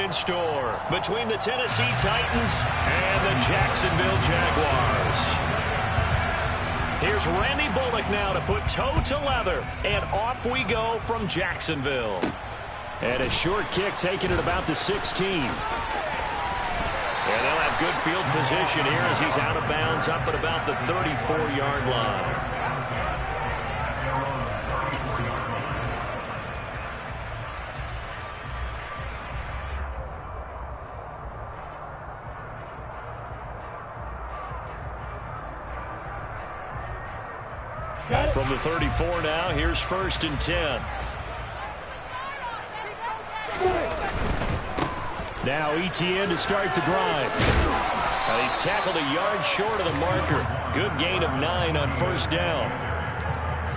in store between the Tennessee Titans and the Jacksonville Jaguars. Here's Randy Bullock now to put toe to leather, and off we go from Jacksonville. And a short kick taken at about the 16. And they'll have good field position here as he's out of bounds up at about the 34-yard line. From the 34 now, here's 1st and 10. Now Etienne to start the drive. He's tackled a yard short of the marker. Good gain of 9 on 1st down.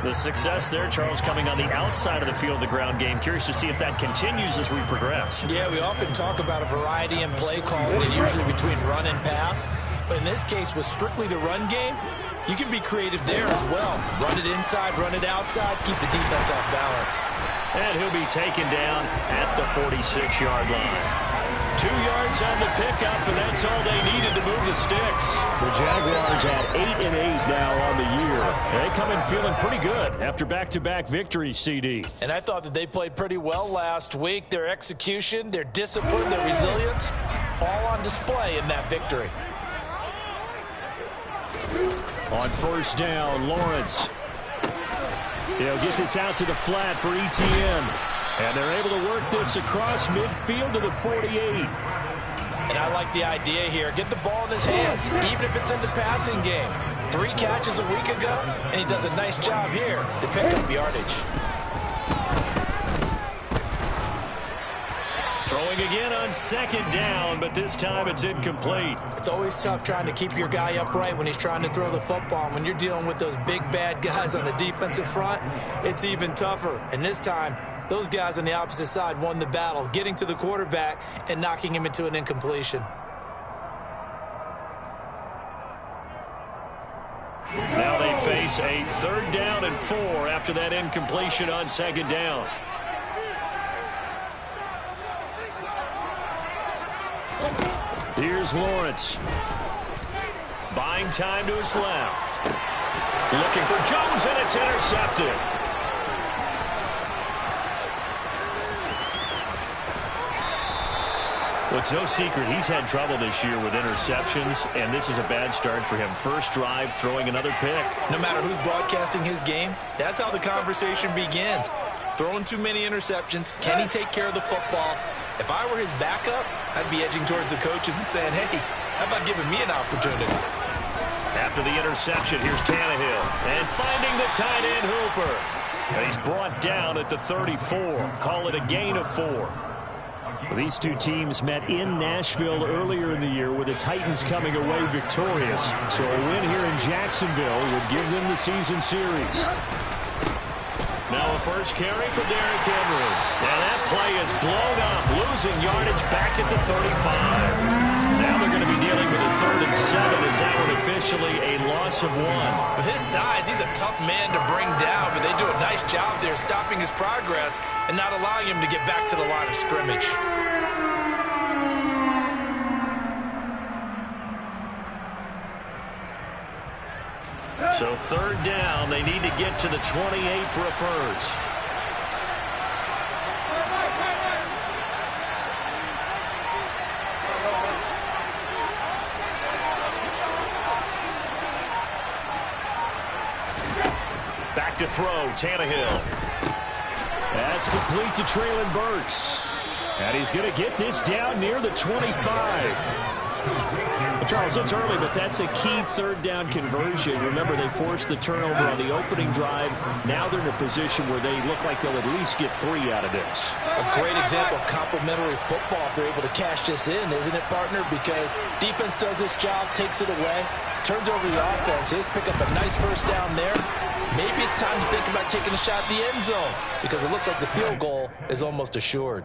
The success there, Charles, coming on the outside of the field, the ground game. Curious to see if that continues as we progress. Yeah, we often talk about a variety in play calling, and usually between run and pass. But in this case, with strictly the run game, you can be creative there as well. Run it inside, run it outside, keep the defense off balance. And he'll be taken down at the 46-yard line. 2 yards on the pickup, and that's all they needed to move the sticks. The Jaguars at 8-8 now on the year. They come in feeling pretty good after back-to-back victories, CD. And I thought that they played pretty well last week. Their execution, their discipline, their resilience, all on display in that victory. On 1st down, Lawrence. He'll get this out to the flat for Etienne. And they're able to work this across midfield to the 48. And I like the idea here. Get the ball in his hands, even if it's in the passing game. 3 catches a week ago, and he does a nice job here to pick up yardage. Throwing again on 2nd down, but this time it's incomplete. It's always tough trying to keep your guy upright when he's trying to throw the football. And when you're dealing with those big, bad guys on the defensive front, it's even tougher. And this time, those guys on the opposite side won the battle, getting to the quarterback and knocking him into an incompletion. Now they face a 3rd down and 4 after that incompletion on 2nd down. Here's Lawrence. Buying time to his left. Looking for Jones, and it's intercepted. Well, it's no secret he's had trouble this year with interceptions, and this is a bad start for him. First drive, throwing another pick. No matter who's broadcasting his game, that's how the conversation begins. Throwing too many interceptions. Can he take care of the football? If I were his backup, I'd be edging towards the coaches and saying, hey, how about giving me an opportunity? After the interception, here's Tannehill. And finding the tight end Hooper. And he's brought down at the 34. Call it a gain of 4. Well, these two teams met in Nashville earlier in the year with the Titans coming away victorious. So a win here in Jacksonville would give them the season series. Now a first carry for Derrick Henry. And that play is blown up, losing yardage back at the 35. Now they're going to be dealing with a 3rd and 7 as that one officially a loss of 1. With his size, he's a tough man to bring down, but they do a nice job there stopping his progress and not allowing him to get back to the line of scrimmage. So 3rd down, they need to get to the 28 for a first. Back to throw, Tannehill. That's complete to Treylon Burks. And he's going to get this down near the 25. Well, Charles, it's early, but that's a key 3rd down conversion. Remember, they forced the turnover on the opening drive. Now they're in a position where they look like they'll at least get 3 out of this. A great example of complementary football if they're able to cash this in, isn't it, partner? Because defense does this job, takes it away, turns over the offense. Just pick up a nice 1st down there. Maybe it's time to think about taking a shot at the end zone because it looks like the field goal is almost assured.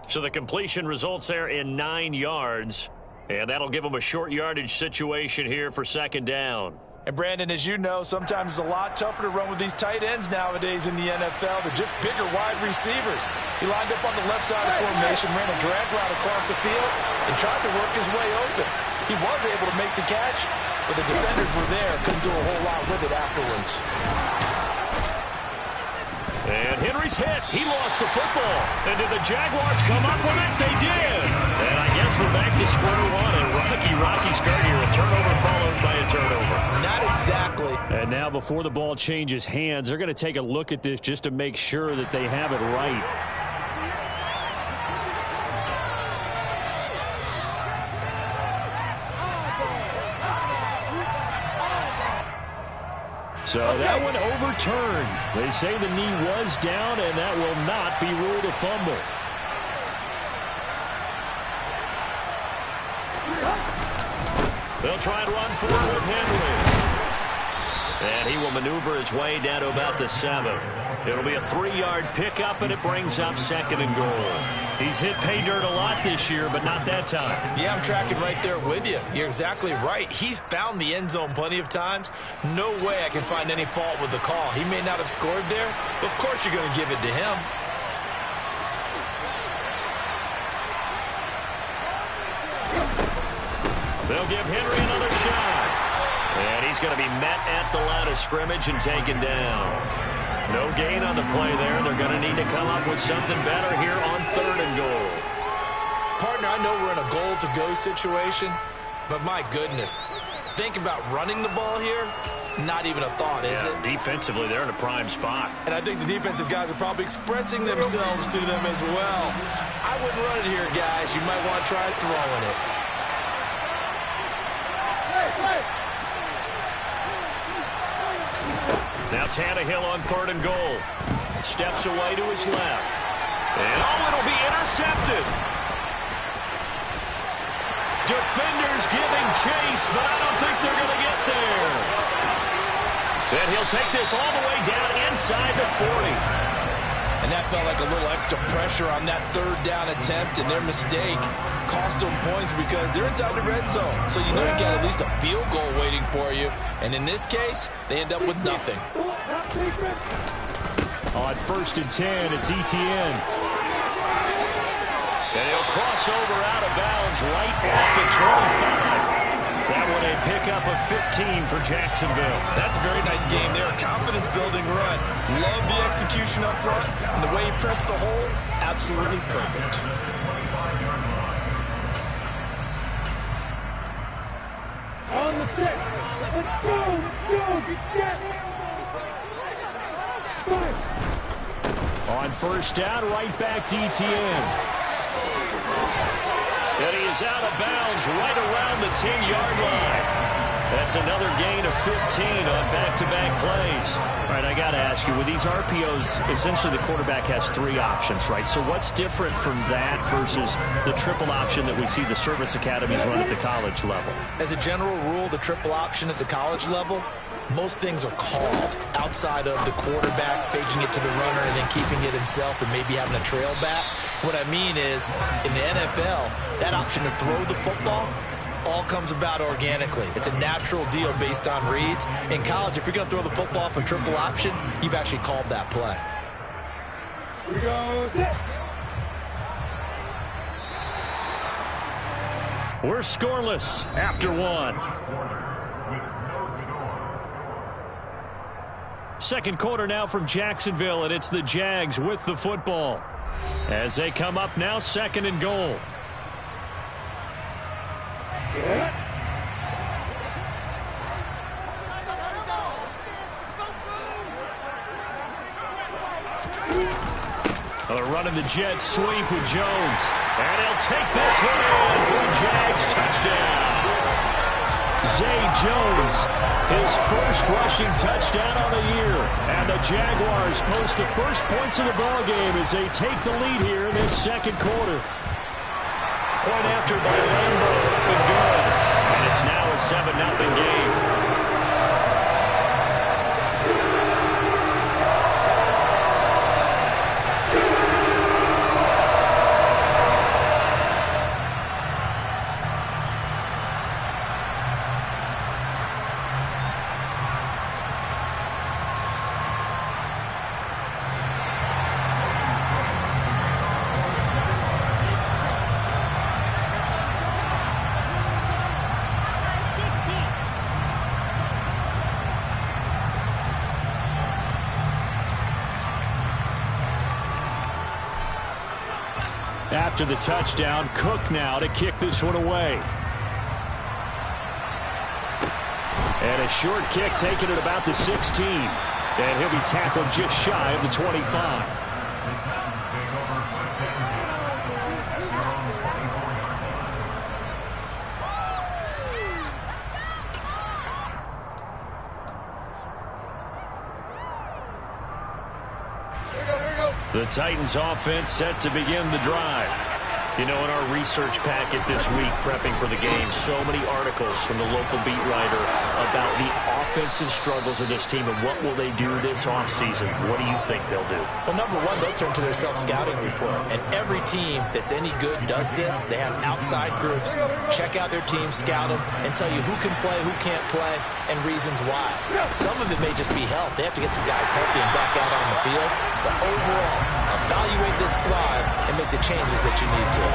So the completion results there in 9 yards. And that'll give them a short yardage situation here for 2nd down. And Brandon, as you know, sometimes it's a lot tougher to run with these tight ends nowadays in the NFL. They're just bigger wide receivers. He lined up on the left side of formation, ran a drag route across the field, and tried to work his way open. He was able to make the catch, but the defenders were there, couldn't do a whole lot with it afterwards. And Henry's hit. He lost the football. And did the Jaguars come up with it? They did. And I guess we're back to square one. A rocky start here. A turnover followed by a turnover. Not exactly. And now before the ball changes hands, they're going to take a look at this just to make sure that they have it right. So that one overturned. They say the knee was down, and that will not be ruled a fumble. They'll try and run forward with Henry. And he will maneuver his way down to about the 7. It'll be a 3-yard pickup, and it brings up 2nd and goal. He's hit pay dirt a lot this year, but not that time. Yeah, I'm tracking right there with you. You're exactly right. He's found the end zone plenty of times. No way I can find any fault with the call. He may not have scored there, but of course you're going to give it to him. They'll give Henry another shot. And he's going to be met at the line of scrimmage and taken down. No gain on the play there. They're going to need to come up with something better here on 3rd and goal. Partner, I know we're in a goal-to-go situation, but my goodness, think about running the ball here. Not even a thought, is it? Defensively, they're in a prime spot. And I think the defensive guys are probably expressing themselves to them as well. I wouldn't run it here, guys. You might want to try throwing it. Now Tannehill on 3rd and goal. Steps away to his left. And it'll be intercepted. Defenders giving chase, but I don't think they're going to get there. And he'll take this all the way down inside the 40. And that felt like a little extra pressure on that 3rd down attempt, and their mistake cost them points because they're inside the red zone. So you know you got at least a field goal waiting for you. And in this case, they end up with nothing. On 1st and 10, it's ETN. And he'll cross over out of bounds right at the 25. That one a pickup of 15 for Jacksonville. That's a very nice game there. Confidence-building run. Love the execution up front. And the way he pressed the hole, absolutely perfect. On the 6. Let's go. Get. On 1st down, right back to ETN. And he is out of bounds right around the 10-yard line. That's another gain of 15 on back-to-back plays. All right, I got to ask you, with these RPOs, essentially the quarterback has 3 options, right? So what's different from that versus the triple option that we see the service academies run at the college level? As a general rule, the triple option at the college level, most things are called outside of the quarterback faking it to the runner and then keeping it himself and maybe having a trail back. What I mean is, in the NFL, that option to throw the football all comes about organically. It's a natural deal based on reads. In college, if you're going to throw the football for triple option, you've actually called that play. Here we go. We're scoreless after 1. 2nd quarter now from Jacksonville, and it's the Jags with the football. As they come up now, 2nd and goal. Running the jet sweep with Jones. And he'll take this one in for a Jags touchdown. Zay Jones, his first rushing touchdown on the year. And the Jaguars post the first points of the ballgame as they take the lead here in this 2nd quarter. Point after by Lambo, and good. And it's now a 7-0 game. after the touchdown. Cook now to kick this one away. And a short kick taken at about the 16. And he'll be tackled just shy of the 25. The Titans offense set to begin the drive. You know, in our research packet this week, prepping for the game, so many articles from the local beat writer about the offensive struggles of this team and what will they do this offseason. What do you think they'll do? Well, number one, they'll turn to their self-scouting report. And every team that's any good does this. They have outside groups, check out their team, scout them, and tell you who can play, who can't play, and reasons why. Some of it may just be health. They have to get some guys healthy and back out on the field. But overall, evaluate this squad and make the changes that you need to.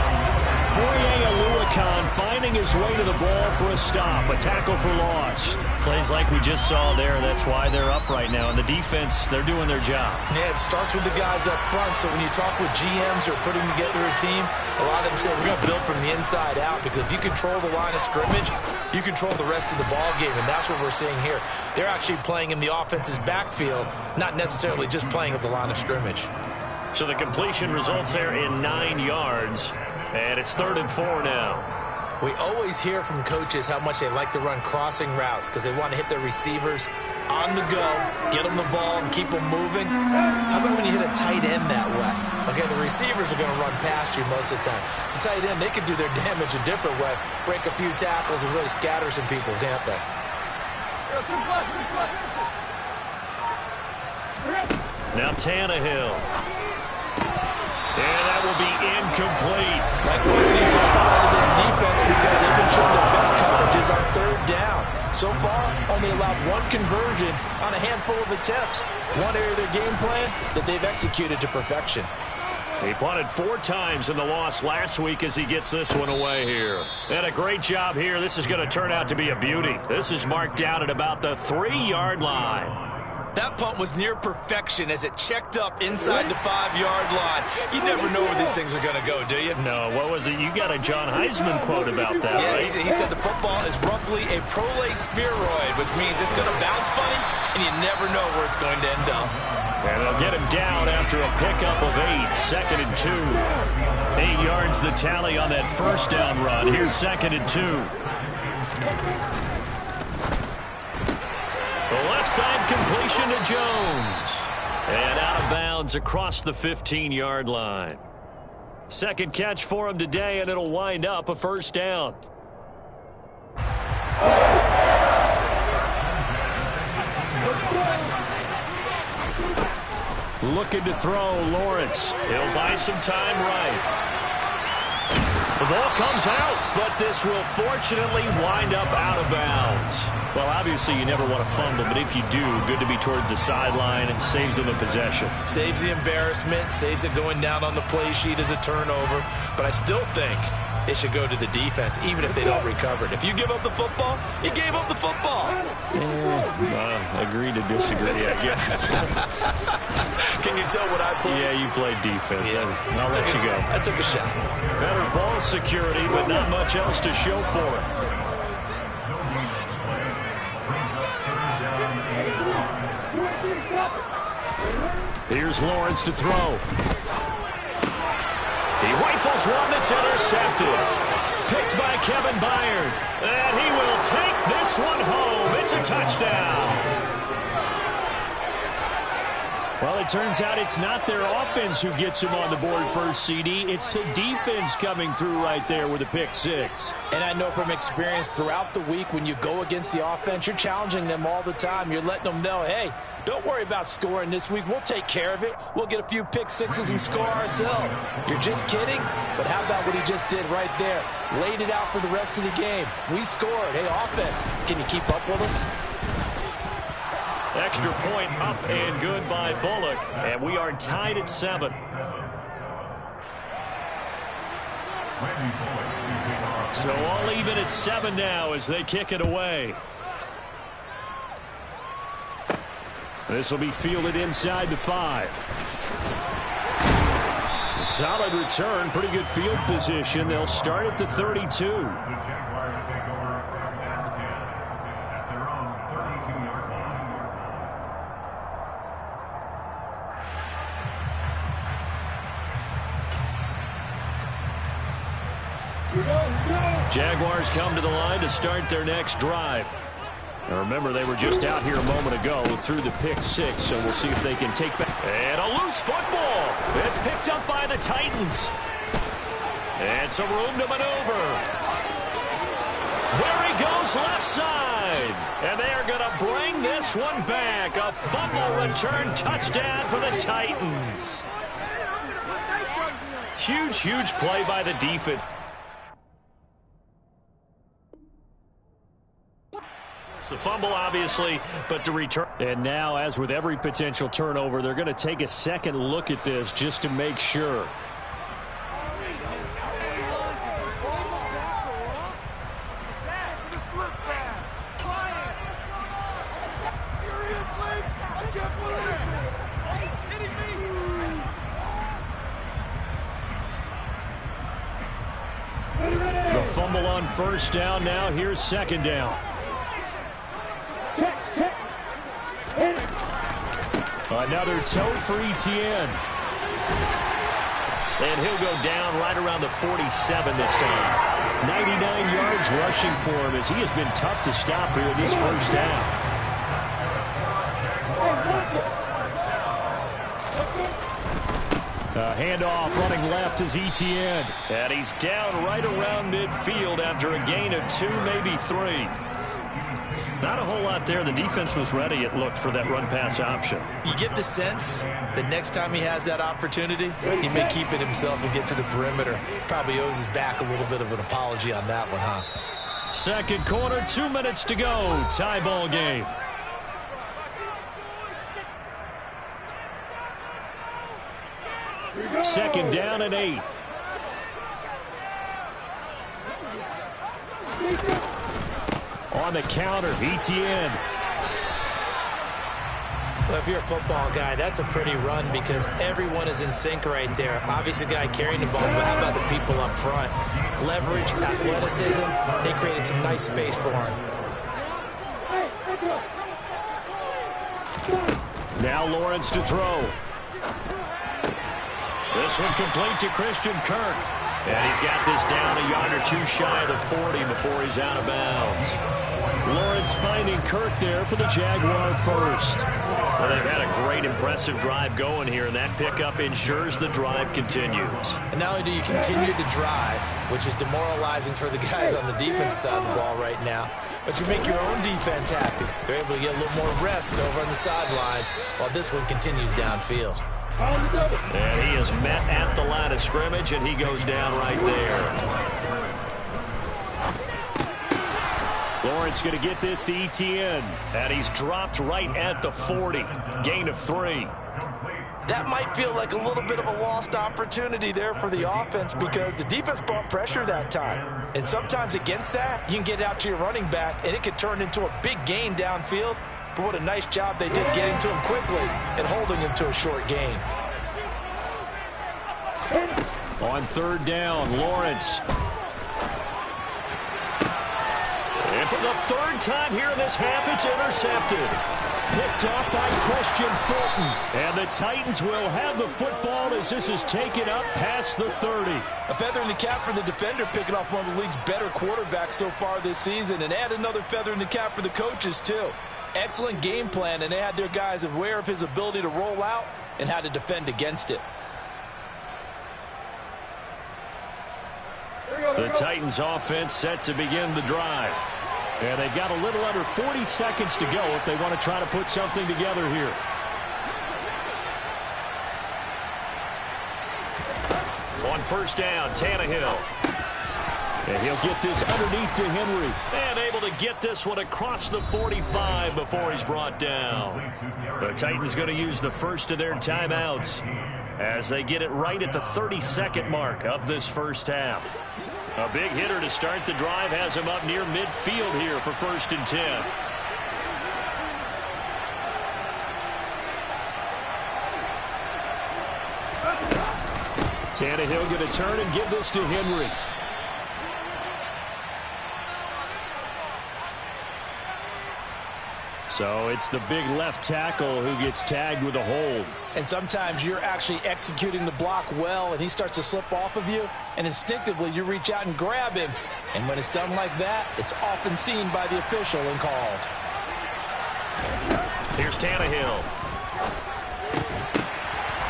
Foye Oluokun finding his way to the ball for a stop. A tackle for loss. Plays like we just saw there. That's why they're up right now. And the defense, they're doing their job. Yeah, it starts with the guys up front. So when you talk with GMs who are putting together a team, a lot of them say we're going to build from the inside out. Because if you control the line of scrimmage, you control the rest of the ball game. And that's what we're seeing here. They're actually playing in the offense's backfield, not necessarily just playing at the line of scrimmage. So the completion results there in 9 yards. And it's 3rd and 4 now. We always hear from coaches how much they like to run crossing routes because they want to hit their receivers on the go, get them the ball, and keep them moving. How about when you hit a tight end that way? Okay, the receivers are going to run past you most of the time. The tight end, they can do their damage a different way, break a few tackles and really scatter some people, can't they? Now Tannehill. And that will be incomplete. Like what we see so far out of this defense because they've been showing their best coverages on 3rd down. So far, only allowed 1 conversion on a handful of attempts. One area of their game plan that they've executed to perfection. He punted 4 times in the loss last week as he gets this one away here. And a great job here. This is going to turn out to be a beauty. This is marked down at about the 3-yard line. That punt was near perfection as it checked up inside the 5-yard line. You never know where these things are going to go, do you? No, what was it? You got a John Heisman quote about that, yeah, right? He said the football is roughly a prolate spheroid, which means it's going to bounce funny, and you never know where it's going to end up. And they'll get him down after a pickup of 8, 2nd and 2. 8 yards the tally on that 1st down run. Here's 2nd and 2. The left side completion to Jones. And out of bounds across the 15-yard line. 2nd catch for him today, and it'll wind up a 1st down. Looking to throw, Lawrence. He'll buy some time right. The ball comes out, but this will fortunately wind up out of bounds. Well, obviously you never want to fumble, but if you do, good to be towards the sideline. It saves them a possession. Saves the embarrassment, saves it going down on the play sheet as a turnover. But I still think it should go to the defense, even if they don't recover it. If you give up the football, you gave up the football. Agree to disagree, I guess. Can you tell what I played? Yeah, you played defense. Yeah. I'll let you go. I took a shot. Better ball security, but not much else to show for it. Here's Lawrence to throw. He rifles one that's intercepted. Picked by Kevin Byard. And he will take this one home. It's a touchdown. Well, it turns out it's not their offense who gets him on the board first, CD. It's the defense coming through right there with a pick 6. And I know from experience throughout the week when you go against the offense, you're challenging them all the time. You're letting them know, hey, don't worry about scoring this week. We'll take care of it. We'll get a few pick 6s and score ourselves. You're just kidding? But how about what he just did right there? Laid it out for the rest of the game. We scored. Hey, offense, can you keep up with us? Extra point up and good by Bullock. And we are tied at 7. So all even at 7 now as they kick it away. This will be fielded inside the 5. Solid return, pretty good field position. They'll start at the 32. The Jaguars take over first down 10 at their own 32-yard line. Jaguars come to the line to start their next drive. Now remember, they were just out here a moment ago through the pick six, so we'll see if they can take back. And a loose football. It's picked up by the Titans. And some room to maneuver. There he goes left side. And they are going to bring this one back. A fumble return touchdown for the Titans. Huge, huge play by the defense. The fumble, obviously, but the return. And now, as with every potential turnover, they're going to take a second look at this just to make sure. The fumble on first down. Now here's second down. Another toe for Etienne. And he'll go down right around the 47 this time. 99 yards rushing for him as he has been tough to stop here in this first half. A handoff running left is Etienne. And he's down right around midfield after a gain of 2, maybe 3. Not a whole lot there. The defense was ready, it looked, for that run-pass option. You get the sense that next time he has that opportunity, he may keep it himself and get to the perimeter. Probably owes his back a little bit of an apology on that one, huh? Second quarter, 2 minutes to go. Tie ball game. Second down and 8. On the counter, Etienne. Well, if you're a football guy, that's a pretty run because everyone is in sync right there. Obviously, the guy carrying the ball, but how about the people up front? Leverage, athleticism, they created some nice space for him. Now Lawrence to throw. This one complete to Christian Kirk. And he's got this down a yard or two shy of the 40 before he's out of bounds. Lawrence finding Kirk there for the Jaguar first. Well, they've had a great, impressive drive going here, and that pickup ensures the drive continues. And not only do you continue the drive, which is demoralizing for the guys on the defense side of the ball right now, but you make your own defense happy. They're able to get a little more rest over on the sidelines while this one continues downfield. And he is met at the line of scrimmage, and he goes down right there. Lawrence going to get this to Etienne, and he's dropped right at the 40. Gain of 3. That might feel like a little bit of a lost opportunity there for the offense because the defense brought pressure that time. And sometimes against that, you can get out to your running back, and it could turn into a big gain downfield. But what a nice job they did getting to him quickly and holding him to a short gain. On third down, Lawrence. And for the third time here in this half, it's intercepted. Picked up by Christian Fulton. And the Titans will have the football as this is taken up past the 30. A feather in the cap for the defender, picking off one of the league's better quarterbacks so far this season. And add another feather in the cap for the coaches, too. Excellent game plan, and they had their guys aware of his ability to roll out and how to defend against it. The Titans offense set to begin the drive. And they've got a little under 40 seconds to go if they want to try to put something together here. On first down, Tannehill. And he'll get this underneath to Henry. And able to get this one across the 45 before he's brought down. The Titans going to use the first of their timeouts as they get it right at the 32nd mark of this first half. A big hitter to start the drive has him up near midfield here for 1st and 10. Tannehill going to turn and give this to Henry. So it's the big left tackle who gets tagged with a hold. And sometimes you're actually executing the block well, and he starts to slip off of you, and instinctively you reach out and grab him. And when it's done like that, it's often seen by the official and called. Here's Tannehill.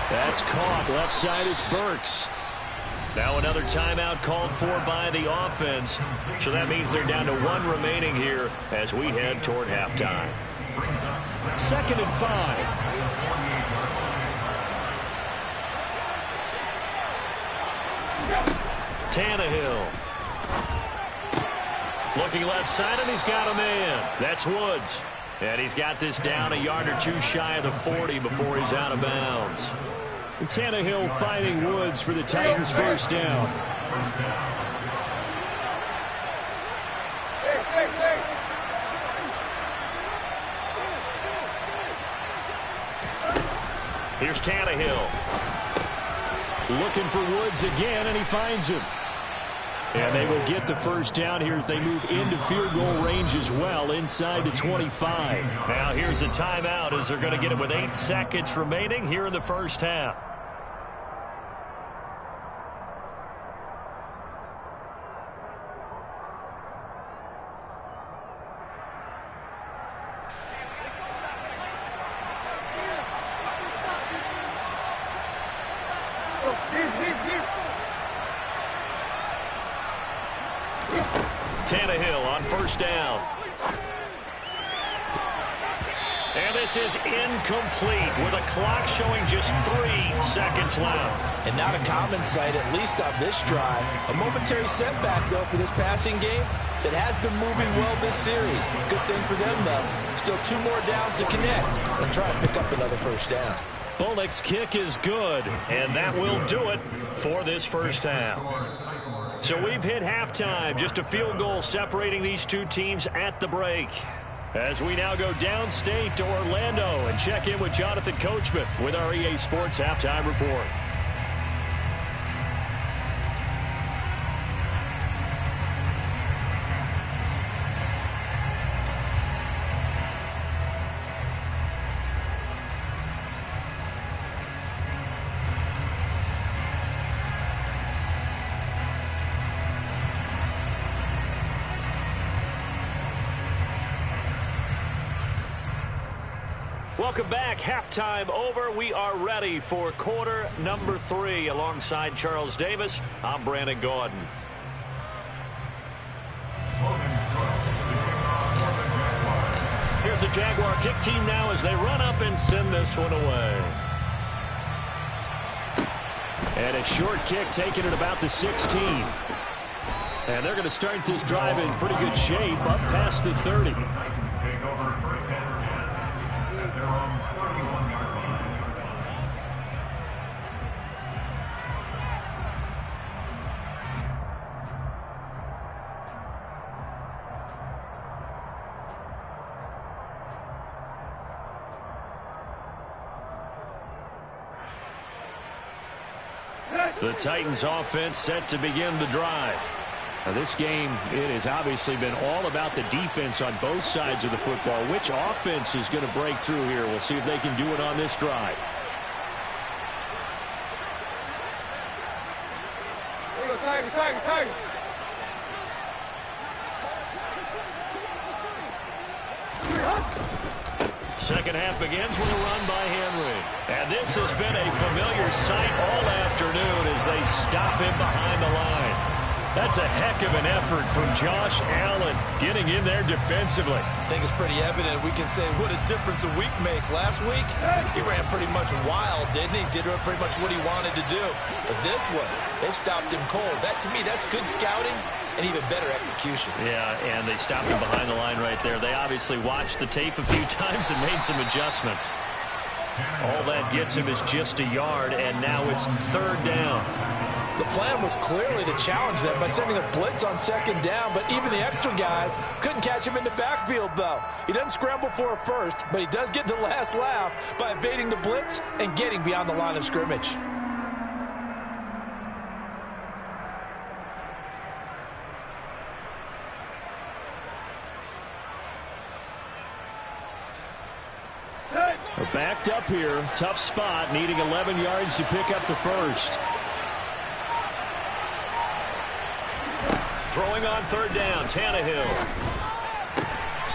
That's caught. Left side, it's Burks. Now another timeout called for by the offense. So that means they're down to 1 remaining here as we head toward halftime. 2nd and 5. Tannehill. Looking left side, and he's got a man. That's Woods. And he's got this down a yard or 2 shy of the 40 before he's out of bounds. Tannehill fighting Woods for the Titans' first down. Here's Tannehill. Looking for Woods again, and he finds him. And they will get the first down here as they move into field goal range as well, inside the 25. Now here's a timeout as they're going to get it with 8 seconds remaining here in the first half. Tannehill on first down. And this is incomplete with a clock showing just 3 seconds left. And not a common sight, at least on this drive. A momentary setback, though, for this passing game that has been moving well this series. Good thing for them, though. Still 2 more downs to connect and try and pick up another first down. Bullock's kick is good, and that will do it for this first half. So we've hit halftime, just a field goal separating these 2 teams at the break. As we now go downstate to Orlando and check in with Jonathan Coachman with our EA Sports Halftime Report. Welcome back. Halftime over. We are ready for quarter number 3. Alongside Charles Davis, I'm Brandon Gaudin. Here's the Jaguar kick team now as they run up and send this one away. And a short kick taken at about the 16. And they're going to start this drive in pretty good shape up past the 30. The Titans offense set to begin the drive. Now this game, it has obviously been all about the defense on both sides of the football. Which offense is going to break through here? We'll see if they can do it on this drive. Second half begins with a run by Henry. And this has been a familiar sight all afternoon as they stop him behind the line. That's a heck of an effort from Josh Allen getting in there defensively. I think it's pretty evident. We can say what a difference a week makes. Last week, he ran pretty much wild, didn't he? Did pretty much what he wanted to do. But this one, they stopped him cold. That, to me, that's good scouting and even better execution. Yeah, and they stopped him behind the line right there. They obviously watched the tape a few times and made some adjustments. All that gets him is just a yard, and now it's 3rd down. The plan was clearly to challenge them by sending a blitz on 2nd down, but even the extra guys couldn't catch him in the backfield, though. He doesn't scramble for a first, but he does get the last laugh by evading the blitz and getting beyond the line of scrimmage. backed up here. Tough spot, needing 11 yards to pick up the first. Throwing on third down, Tannehill.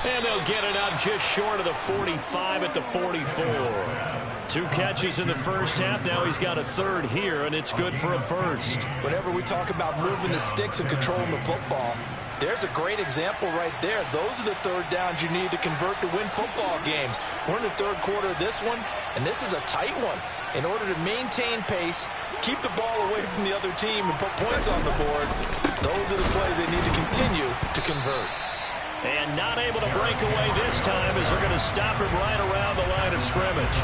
And they'll get it up just short of the 45 at the 44. 2 catches in the first half. Now he's got a third here, and it's good for a first. Whenever we talk about moving the sticks and controlling the football, there's a great example right there. Those are the third downs you need to convert to win football games. We're in the third quarter of this one, and this is a tight one. In order to maintain pace, keep the ball away from the other team, and put points on the board, those are the plays they need to continue to convert. And not able to break away this time as they're going to stop him right around the line of scrimmage.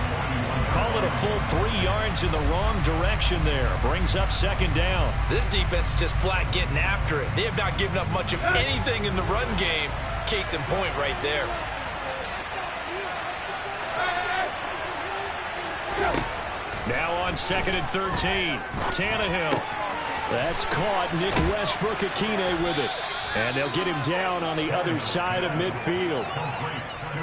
Call it a full 3 yards in the wrong direction there. Brings up second down. This defense is just flat getting after it. They have not given up much of anything in the run game. Case in point right there. Now on 2nd and 13. Tannehill. That's caught. Nick Westbrook-Akine with it. And they'll get him down on the other side of midfield.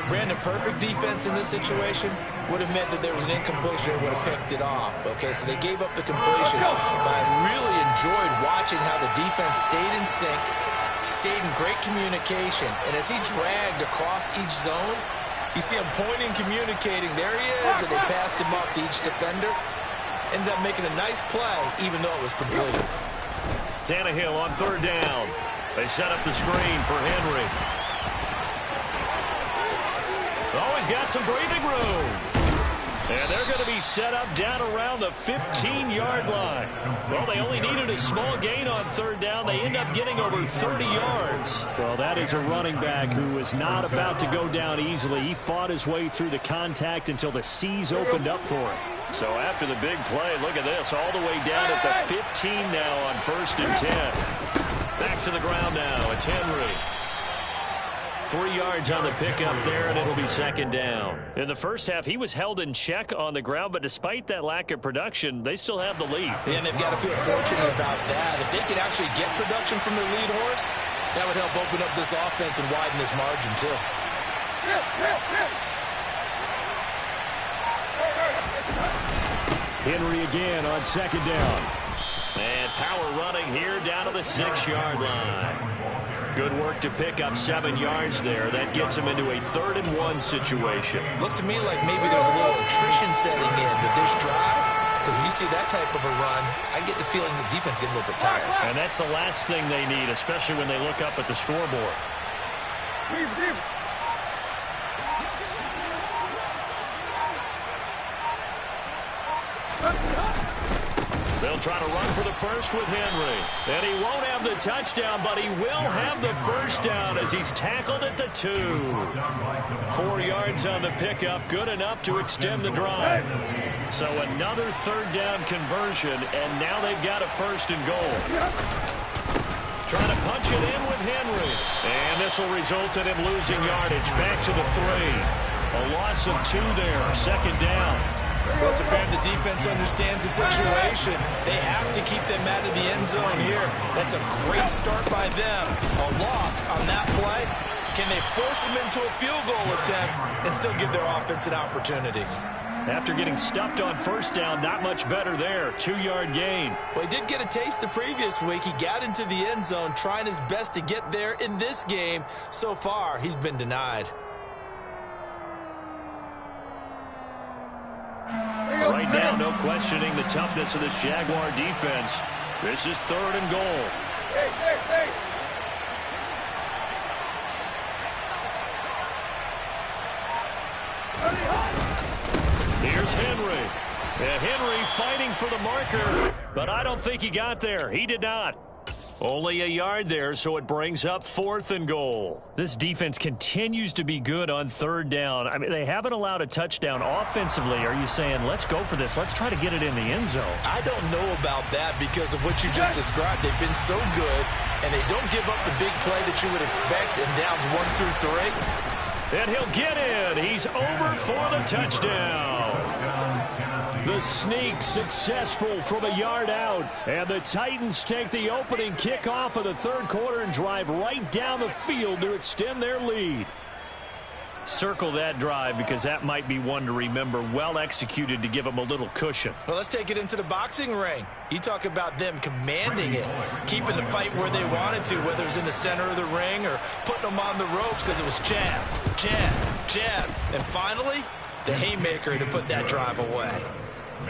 Brandon, perfect defense in this situation would have meant that there was an incompletion. They would have picked it off. Okay, so they gave up the completion. But I really enjoyed watching how the defense stayed in sync, stayed in great communication. And as he dragged across each zone, you see him pointing, communicating. There he is, and they passed him up to each defender. Ended up making a nice play, even though it was complete. Tannehill on third down. They set up the screen for Henry. Oh, he's got some breathing room. And they're going to be set up down around the 15-yard line. Well, they only needed a small gain on third down. They end up getting over 30 yards. Well, that is a running back who was not about to go down easily. He fought his way through the contact until the seas opened up for him. So after the big play, look at this, all the way down at the 15 now on 1st and 10. Back to the ground now. It's Henry. 3 yards on the pickup there, and it'll be second down. In the first half, he was held in check on the ground, but despite that lack of production, they still have the lead. And they've got to feel fortunate about that. If they could actually get production from their lead horse, that would help open up this offense and widen this margin, too. Henry again on second down. And power running here down to the 6-yard line. Good work to pick up 7 yards there. That gets him into a 3rd and 1 situation. Looks to me like maybe there's a little attrition setting in with this drive. Because when you see that type of a run, I get the feeling the defense getting a little bit tired. And that's the last thing they need, especially when they look up at the scoreboard. They'll try to run for the first with Henry. And he won't have the touchdown, but he will have the first down as he's tackled at the 2. 4 yards on the pickup, good enough to extend the drive. So another 3rd down conversion, and now they've got a 1st and goal. Trying to punch it in with Henry. And this will result in him losing yardage. Back to the 3. A loss of 2 there, 2nd down. Well, it's apparent the defense understands the situation. They have to keep them out of the end zone here. That's a great start by them. A loss on that play. Can they force them into a field goal attempt and still give their offense an opportunity? After getting stuffed on 1st down, not much better there. 2-yard gain. Well, he did get a taste the previous week. He got into the end zone, trying his best to get there in this game. So far, he's been denied. Right now, no questioning the toughness of this Jaguar defense. This is 3rd and goal. Here's Henry. And Henry fighting for the marker, but I don't think he got there. He did not. Only a yard there, so it brings up 4th and goal. This defense continues to be good on 3rd down. I mean, they haven't allowed a touchdown offensively. Are you saying, let's go for this? Let's try to get it in the end zone. I don't know about that because of what you just described. They've been so good, and they don't give up the big play that you would expect in downs 1 through 3. And he'll get in. He's over for the touchdown. The sneak successful from a yard out. And the Titans take the opening kickoff of the 3rd quarter and drive right down the field to extend their lead. Circle that drive because that might be one to remember. Well executed to give them a little cushion. Well, let's take it into the boxing ring. You talk about them commanding it, keeping the fight where they wanted to, whether it was in the center of the ring or putting them on the ropes because it was jab, jab, jab. And finally, the haymaker to put that drive away.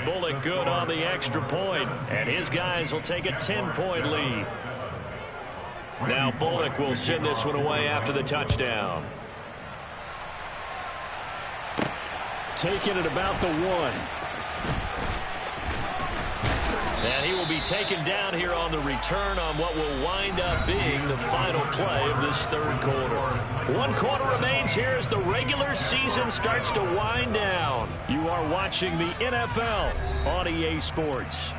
Bullock good on the extra point, and his guys will take a 10-point lead. Now Bullock will send this one away after the touchdown. Taking it about the 1. And he will be taken down here on the return on what will wind up being the final play of this third quarter. 1 quarter remains here as the regular season starts to wind down. You are watching the NFL on EA Sports.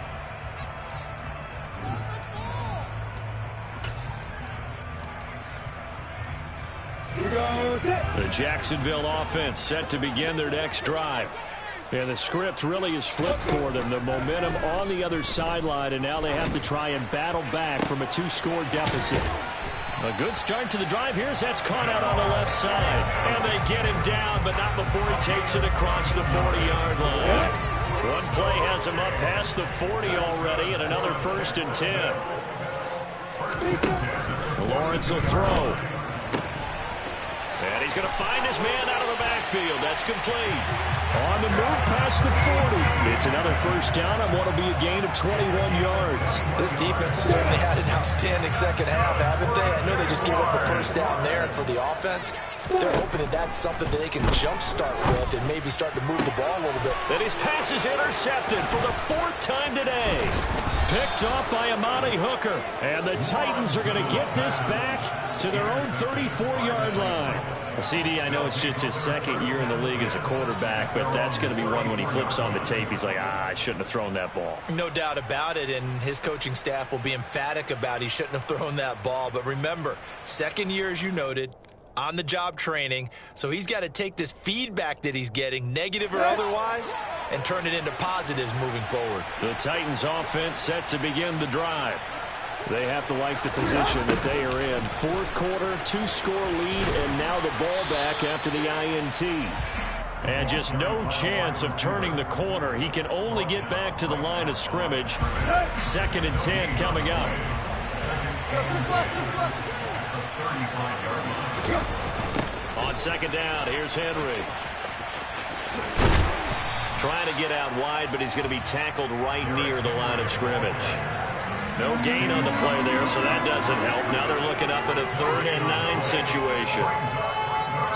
The Jacksonville offense set to begin their next drive. And the script really is flipped for them. The momentum on the other sideline, and now they have to try and battle back from a 2-score deficit. A good start to the drive. Here's that's caught out on the left side. And they get him down, but not before he takes it across the 40-yard line. One play has him up past the 40 already, and another 1st and 10. Lawrence will throw. And he's going to find his man out of the backfield. That's complete. On the move past the 40. It's another 1st down on what will be a gain of 21 yards. This defense has certainly had an outstanding second half, haven't they? I know they just gave up a 1st down there, and for the offense, they're hoping that that's something that they can jumpstart with and maybe start to move the ball a little bit. And his pass is intercepted for the 4th time today. Picked off by Amani Hooker. And the Titans are going to get this back to their own 34-yard line. CD, I know it's just his 2nd year in the league as a quarterback, but that's going to be one when he flips on the tape. He's like, I shouldn't have thrown that ball. No doubt about it, and his coaching staff will be emphatic about he shouldn't have thrown that ball. But remember, 2nd year, as you noted, on-the-job training, so he's got to take this feedback that he's getting, negative or otherwise, and turn it into positives moving forward. The Titans offense set to begin the drive. They have to like the position that they are in. 4th quarter, 2-score lead, and now the ball back after the INT. And just no chance of turning the corner. He can only get back to the line of scrimmage. 2nd and 10 coming up. On 2nd down, here's Henry. Trying to get out wide, but he's going to be tackled right near the line of scrimmage. No gain on the play there, so that doesn't help. Now they're looking up at a 3rd and 9 situation.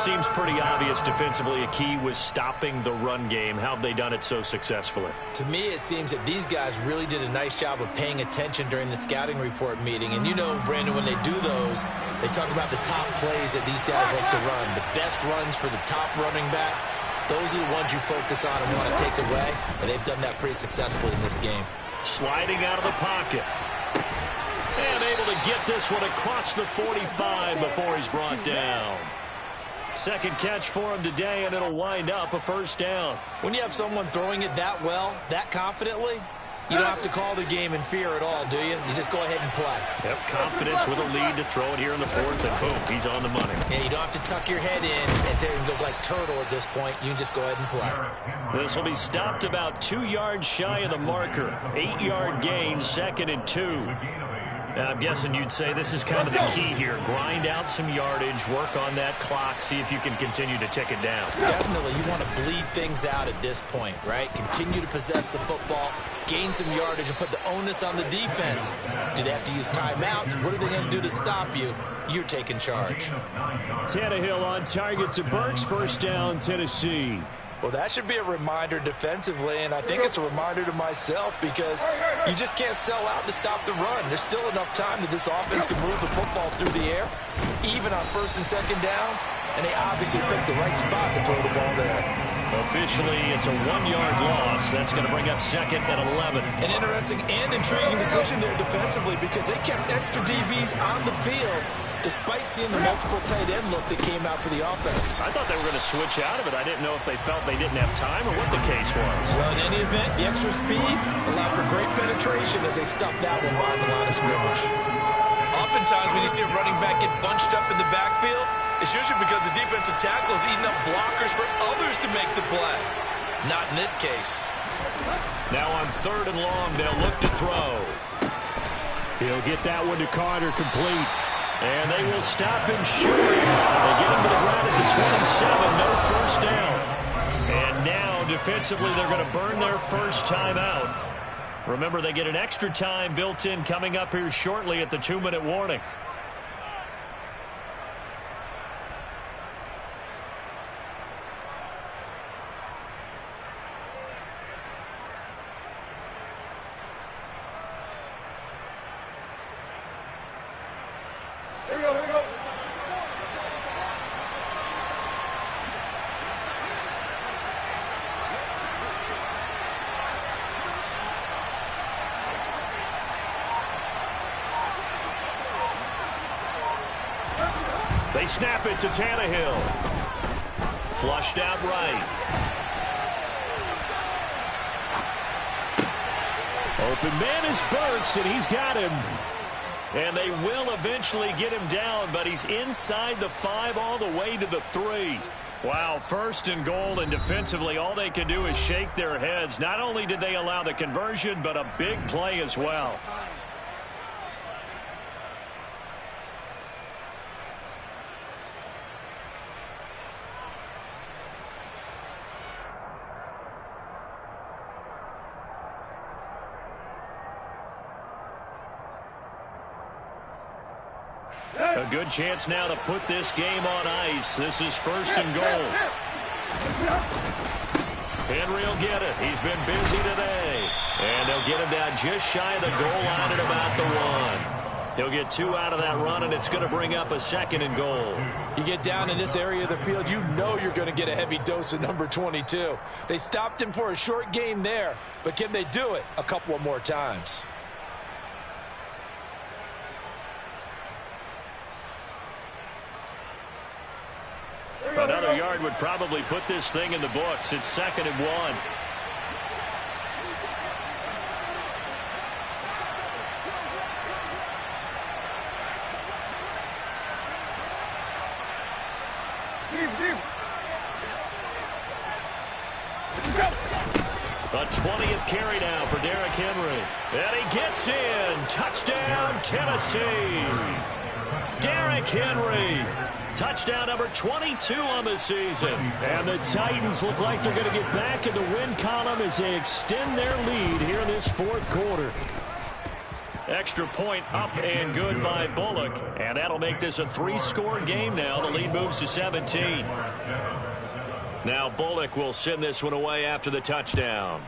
Seems pretty obvious defensively a key was stopping the run game. How have they done it so successfully? To me, it seems that these guys really did a nice job of paying attention during the scouting report meeting. And you know, Brandon, when they do those, they talk about the top plays that these guys like to run. The best runs for the top running back. Those are the ones you focus on and want to take away. And they've done that pretty successfully in this game. Sliding out of the pocket. And able to get this one across the 45 before he's brought down. 2nd catch for him today, and it'll wind up a 1st down. When you have someone throwing it that well, that confidently, you don't have to call the game in fear at all, do you? You just go ahead and play. Yep, confidence with a lead to throw it here in the 4th, and boom, he's on the money. Yeah, you don't have to tuck your head in and go like turtle at this point. You can just go ahead and play. This will be stopped about 2 yards shy of the marker. 8-yard gain, 2nd and 2. I'm guessing you'd say this is kind of the key here. Grind out some yardage, work on that clock, see if you can continue to tick it down. Definitely, you want to bleed things out at this point, right? Continue to possess the football, gain some yardage, and put the onus on the defense. Do they have to use timeouts? What are they going to do to stop you? You're taking charge. Tannehill on target to Burks. 1st down, Tennessee. Well, that should be a reminder defensively, and I think it's a reminder to myself because you just can't sell out to stop the run. There's still enough time that this offense can move the football through the air, even on 1st and 2nd downs, and they obviously picked the right spot to throw the ball there. Officially, it's a 1-yard loss. That's going to bring up 2nd and 11. An interesting and intriguing decision there defensively because they kept extra DBs on the field despite seeing the multiple tight end look that came out for the offense. I thought they were going to switch out of it. I didn't know if they felt they didn't have time or what the case was. Well, in any event, the extra speed allowed for great penetration as they stuffed that one behind the line of scrimmage. oftentimes when you see a running back get bunched up in the backfield, it's usually because the defensive tackle is eating up blockers for others to make the play. Not in this case. Now on 3rd and long, they'll look to throw. He'll get that one to Carter, complete. And they will stop him short. They get him to the ground at the 27, no first down. And now, defensively, they're going to burn their first time out. Remember, they get an extra time built in coming up here shortly at the 2-minute warning. Here we go, here we go. They snap it to Tannehill. Flushed out right. Open man is Burks, and he's got him. And they will eventually get him down, but he's inside the 5 all the way to the 3. Wow, 1st and goal, and defensively all they can do is shake their heads. Not only did they allow the conversion, but a big play as well. A good chance now to put this game on ice. This is 1st and goal. Henry will get it. He's been busy today. And they'll get him down just shy of the goal line at about the 1. He'll get 2 out of that run, and it's going to bring up a 2nd and goal. You get down in this area of the field, you know you're going to get a heavy dose of number 22. They stopped him for a short game there, but can they do it a couple of more times? Another yard would probably put this thing in the books. It's 2nd and 1. A 20th carry now for Derrick Henry. And he gets in. Touchdown, Tennessee. Derrick Henry. Touchdown number 22 on the season. And the Titans look like they're going to get back in the win column as they extend their lead here in this 4th quarter. Extra point up and good by Bullock. And that'll make this a 3-score game now. The lead moves to 17. Now Bullock will send this one away after the touchdown.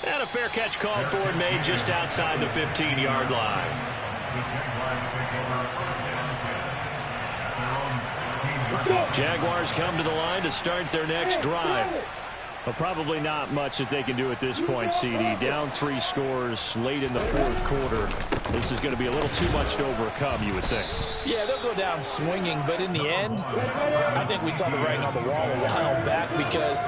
And a fair catch called for and made just outside the 15-yard line. Jaguars come to the line to start their next drive. Well, probably not much that they can do at this point, CD. Down 3 scores late in the 4th quarter. This is going to be a little too much to overcome, you would think. Yeah, they'll go down swinging, but in the end, I think we saw the writing on the wall a while back because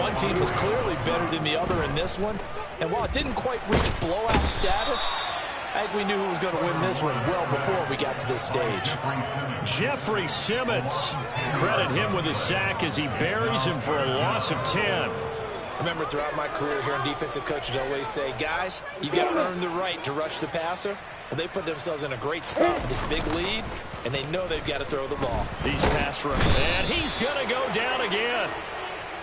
one team was clearly better than the other in this one. And while it didn't quite reach blowout status, I think we knew who was going to win this one well before we got to this stage. Jeffrey Simmons. Credit him with a sack as he buries him for a loss of 10. I remember throughout my career hearing defensive coaches always say, guys, you got to earn the right to rush the passer. Well, they put themselves in a great spot with this big lead, and they know they've got to throw the ball. These pass rush, and he's going to go down again.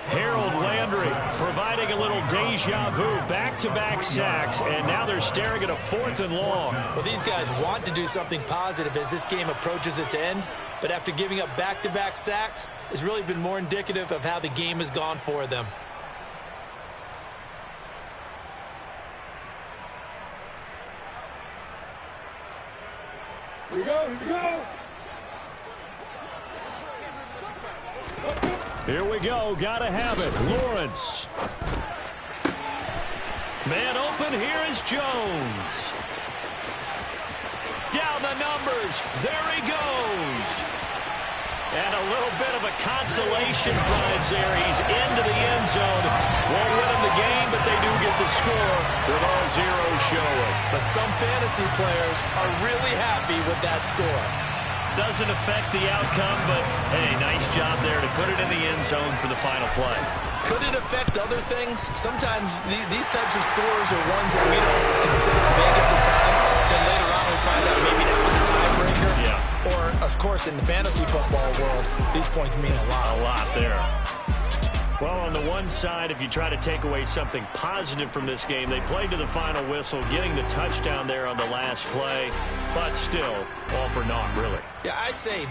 Harold Landry providing a little deja vu, back-to-back sacks, and now they're staring at a 4th and long. Well, these guys want to do something positive as this game approaches its end, but after giving up back-to-back sacks, it's really been more indicative of how the game has gone for them. Here we go, here we go. Here we go. Gotta have it. Lawrence. Man open. Here is Jones. Down the numbers. There he goes. And a little bit of a consolation prize there. He's into the end zone. Won't win him the game, but they do get the score with all zeros showing. But some fantasy players are really happy with that score. Doesn't affect the outcome, but, hey, nice job there to put it in the end zone for the final play. Could it affect other things? Sometimes these types of scores are ones that we don't consider big at the time. Then later on we find out maybe that was a tiebreaker. Yeah. Or, of course, in the fantasy football world, these points mean a lot. A lot there. Well, on the one side, if you try to take away something positive from this game, they played to the final whistle, getting the touchdown there on the last play, but still, all for naught, really. Yeah, I say